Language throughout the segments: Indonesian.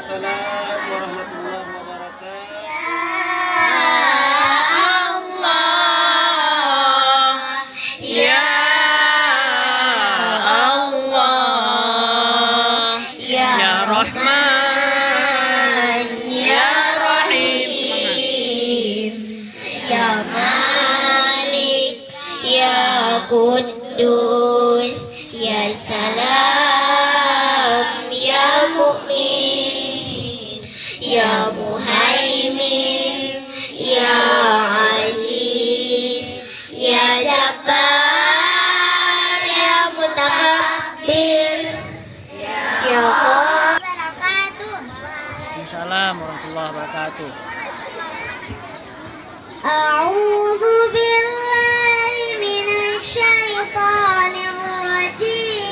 Waalaikumsalam warahmatullahi wabarakatuh. Kudus, ya salam, ya mu'min, ya muhaimin, ya aziz, ya jabbar, ya mutakabbir, ya Waalaikumsalam warahmatullahi wabarakatuh. A'udzu billahi minasy syaithanir rajim.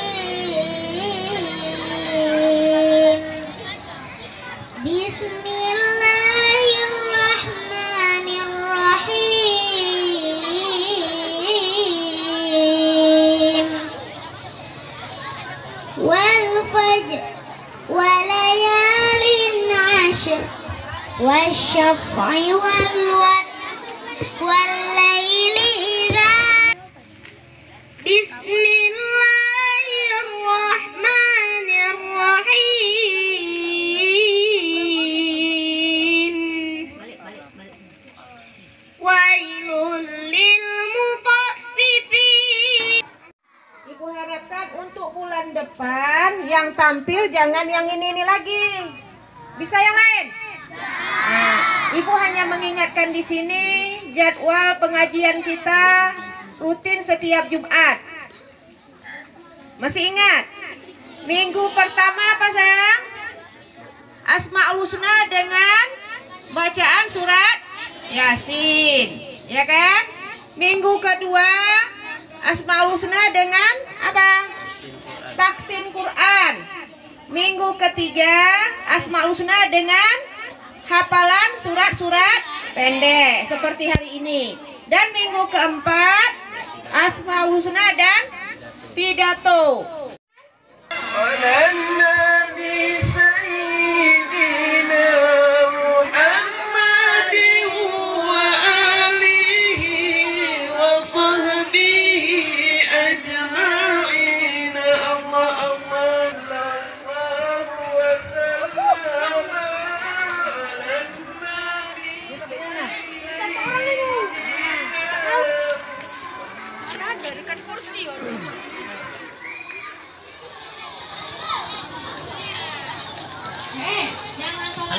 Bismillahirrahmanirrahim. Wal fajr wa layalin 'ashr wasyaf'i wal watr wal-laili idza. Bismillahirrahmanirrahim. Wailul lil mutaffifin. Ibu harapkan untuk bulan depan yang tampil jangan yang ini lagi. Bisa yang lain? Nah, Ibu hanya mengingatkan di sini jadwal pengajian kita rutin setiap Jumat. Masih ingat? Minggu pertama apa sayang? Asmaul Husna dengan bacaan surat Yasin, ya kan? Minggu kedua Asmaul Husna dengan apa? Taksin Quran. Minggu ketiga Asmaul Husna dengan hafalan surat-surat pendek seperti hari ini. Dan minggu keempat Asmaul Husna dan pidato.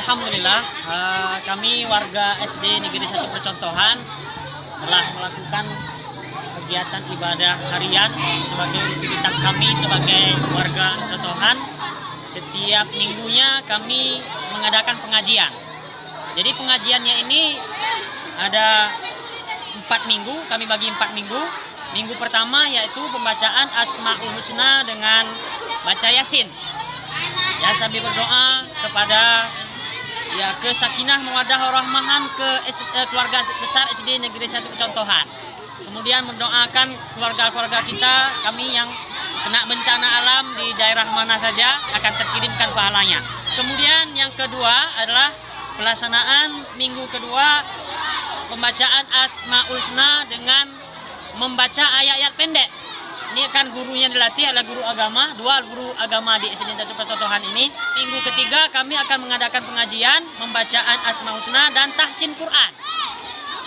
Alhamdulillah, kami warga SD Negeri 1 Percontohan telah melakukan kegiatan ibadah harian sebagai aktivitas kami sebagai warga Contohan. Setiap minggunya kami mengadakan pengajian. Jadi pengajiannya ini ada 4 minggu, kami bagi 4 minggu. Minggu pertama yaitu pembacaan Asmaul Husna dengan baca Yasin. Ya, sambil berdoa kepada kesakinah mawaddah warahmah ke keluarga besar SD Negeri 1 Percontohan. Kemudian mendoakan keluarga-keluarga kita, kami yang kena bencana alam di daerah mana saja akan terkirimkan pahalanya. Kemudian yang kedua adalah pelaksanaan minggu kedua pembacaan Asmaul Husna dengan membaca ayat-ayat pendek. Ini kan gurunya dilatih adalah guru agama, 2 guru agama di SD Negeri 1 Percontohan ini. Minggu ketiga kami akan mengadakan pengajian, pembacaan Asmaul Husna dan tahsin Quran,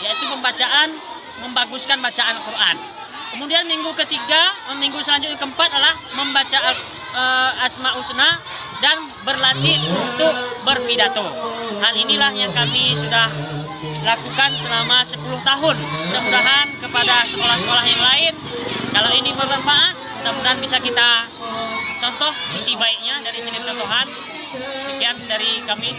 yaitu pembacaan membaguskan bacaan Quran. Kemudian minggu ketiga, minggu selanjutnya keempat adalah membaca Asmaul Husna dan berlatih untuk berpidato. Hal inilah yang kami sudah lakukan selama 10 tahun. Mudah-mudahan kepada sekolah-sekolah yang lain, kalau ini bermanfaat, mudah-mudahan bisa kita contoh sisi baiknya dari sini Contohan. Sekian dari kami.